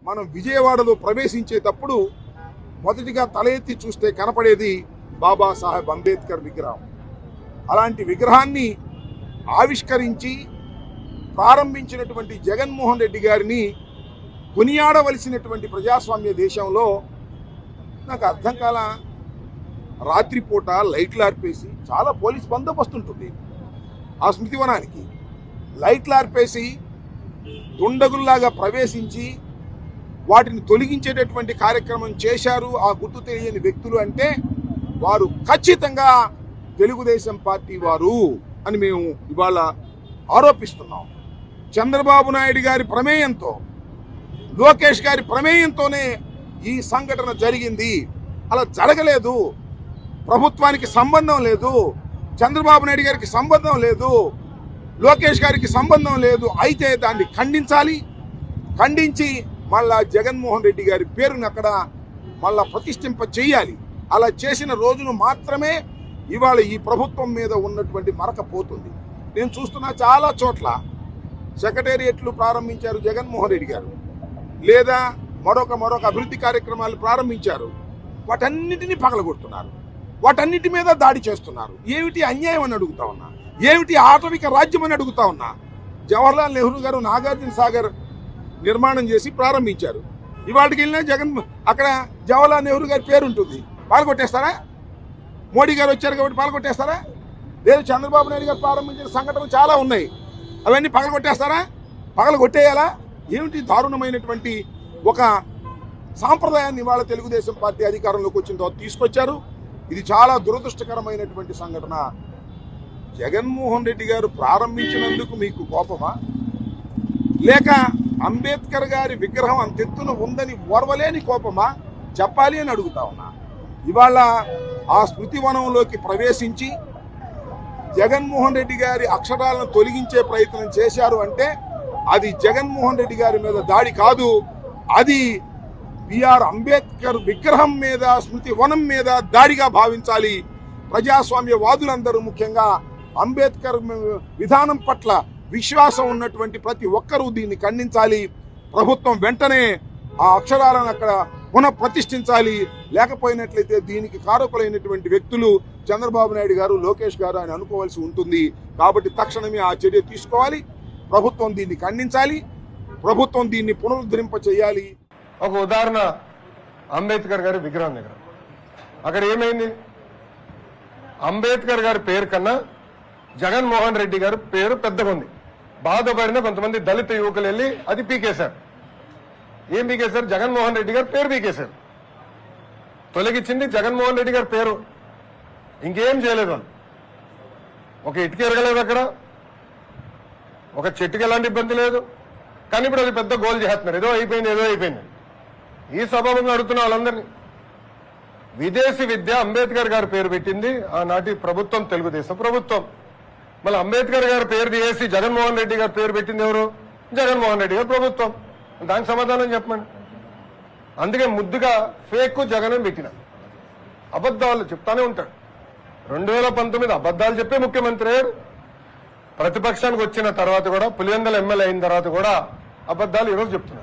మనం విజయవాడలో ప్రవేశించేటప్పుడు మొదటిగా తల ఎత్తి చూస్తే కనపడేది బాబాసాహెబ్ అంబేద్కర్ విగ్రహం. అలాంటి విగ్రహాన్ని ఆవిష్కరించి ప్రారంభించినటువంటి జగన్మోహన్ రెడ్డి గారిని కొనియాడవలసినటువంటి ప్రజాస్వామ్య దేశంలో నాకు అర్థం కాల. రాత్రిపూట లైట్లు ఆర్పేసి, చాలా పోలీస్ బందోబస్తు ఉంటుంది ఆ స్మృతివనానికి, లైట్లు ఆర్పేసి దుండగుల్లాగా ప్రవేశించి వాటిని తొలగించేటటువంటి కార్యక్రమం చేశారు ఆ గుర్తు తెలియని వ్యక్తులు. అంటే వారు ఖచ్చితంగా తెలుగుదేశం పార్టీ వారు అని మేము ఇవాళ ఆరోపిస్తున్నాం. చంద్రబాబు నాయుడు గారి ప్రమేయంతో, లోకేష్ గారి ప్రమేయంతోనే ఈ సంఘటన జరిగింది. అలా జరగలేదు. ప్రభుత్వానికి సంబంధం లేదు, చంద్రబాబు నాయుడు గారికి సంబంధం లేదు, లోకేష్ గారికి సంబంధం లేదు. అయితే దాన్ని ఖండించాలి. ఖండించి మళ్ళా జగన్మోహన్ రెడ్డి గారి పేరును అక్కడ మళ్ళా ప్రతిష్ఠింప చేయాలి. అలా చేసిన రోజును మాత్రమే ఇవాళ ఈ ప్రభుత్వం మీద ఉన్నటువంటి మరక పోతుంది. నేను చూస్తున్నా చాలా చోట్ల సెక్రటేరియట్లు ప్రారంభించారు జగన్మోహన్ రెడ్డి గారు, లేదా మరొక అభివృద్ధి కార్యక్రమాలు ప్రారంభించారు. వాటన్నిటినీ పగలగొడుతున్నారు, వాటన్నిటి మీద దాడి చేస్తున్నారు. ఏమిటి అన్యాయం అని అడుగుతా ఉన్నా, ఏమిటి ఆటవిక రాజ్యం అని అడుగుతా ఉన్నా. జవహర్లాల్ నెహ్రూ గారు నాగార్జున సాగర్ నిర్మాణం చేసి ప్రారంభించారు. ఇవాళకి వెళ్ళినా అక్కడ జవహర్లాల్ నెహ్రూ గారి పేరు ఉంటుంది. పాల్గొట్టేస్తారా? మోడీ గారు వచ్చారు కాబట్టి పాల్గొట్టేస్తారా? లేదు, చంద్రబాబు నాయుడు గారు ప్రారంభించిన సంఘటనలు చాలా ఉన్నాయి, అవన్నీ పగలగొట్టేస్తారా? పగలగొట్టేయాలా? ఏమిటి దారుణమైనటువంటి ఒక సాంప్రదాయాన్ని ఇవాళ తెలుగుదేశం పార్టీ అధికారంలోకి వచ్చిన తర్వాత తీసుకొచ్చారు. ఇది చాలా దురదృష్టకరమైనటువంటి సంఘటన. జగన్మోహన్ రెడ్డి గారు ప్రారంభించినందుకు మీకు కోపమా, లేక అంబేద్కర్ గారి విగ్రహం అంతెత్తున ఉందని ఓర్వలేని కోపమా? చెప్పాలి అని అడుగుతా ఉన్నా. ఇవాళ ఆ స్మృతివనంలోకి ప్రవేశించి జగన్మోహన్ రెడ్డి గారి అక్షరాలను తొలగించే ప్రయత్నం చేశారు అంటే అది జగన్మోహన్ రెడ్డి గారి మీద దాడి కాదు, అది బిఆర్ అంబేద్కర్ విగ్రహం మీద, స్మృతి వనం మీద దాడిగా భావించాలి. ప్రజాస్వామ్యవాదులందరూ ముఖ్యంగా అంబేద్కర్ విధానం పట్ల విశ్వాసం ఉన్నటువంటి ప్రతి ఒక్కరూ దీన్ని ఖండించాలి. ప్రభుత్వం వెంటనే ఆ అక్షరాలను అక్కడ పునః ప్రతిష్ఠించాలి. లేకపోయినట్లయితే దీనికి కారకులైనటువంటి వ్యక్తులు చంద్రబాబు నాయుడు గారు, లోకేష్ గారు అని అనుకోవాల్సి ఉంటుంది. కాబట్టి తక్షణమే ఆ చర్య తీసుకోవాలి. ప్రభుత్వం దీన్ని ఖండించాలి. ప్రభుత్వం దీన్ని పునరుద్ధరింప చేయాలి. ఒక ఉదాహరణ, అంబేద్కర్ గారి విగ్రహం దగ్గర అక్కడ ఏమైంది? అంబేద్కర్ గారి పేరు కన్నా జగన్మోహన్ రెడ్డి గారి పేరు పెద్దగా ఉంది. బాధపడిన కొంతమంది దళిత యువకులు వెళ్ళి అది పీకేశారు. ఏం పీకేశారు? జగన్మోహన్ రెడ్డి గారి పేరు పీకేశారు. తొలగించింది జగన్మోహన్ రెడ్డి గారి పేరు, ఇంకేం చేయలేదు వాళ్ళు. ఒక ఇటుక ఎరగలేదు అక్కడ, ఒక చెట్టుకి ఎలాంటి ఇబ్బంది లేదు. కానీ ఇప్పుడు అది పెద్ద గోల్ చేస్తున్నారు, ఏదో అయిపోయింది. ఈ సభలో అడుగుతున్న వాళ్ళందరినీ, విదేశీ విద్య అంబేద్కర్ గారి పేరు పెట్టింది ఆనాటి ప్రభుత్వం, తెలుగుదేశం ప్రభుత్వం. మళ్ళీ అంబేద్కర్ గారి పేరు తీసి జగన్మోహన్ రెడ్డి గారి పేరు పెట్టింది ఎవరు? జగన్మోహన్ రెడ్డి గారి ప్రభుత్వం. దానికి సమాధానం చెప్పండి. అందుకే ముద్దుగా ఫేక్ జగన్ అని పెట్టిన, అబద్ధాలు చెప్తానే ఉంటాడు. 2019 అబద్ధాలు చెప్పే ముఖ్యమంత్రి అయ్యారు. ప్రతిపక్షానికి వచ్చిన తర్వాత కూడా, పులివెందుల ఎమ్మెల్యే అయిన తర్వాత కూడా అబద్ధాలు ఈరోజు చెప్తున్నారు.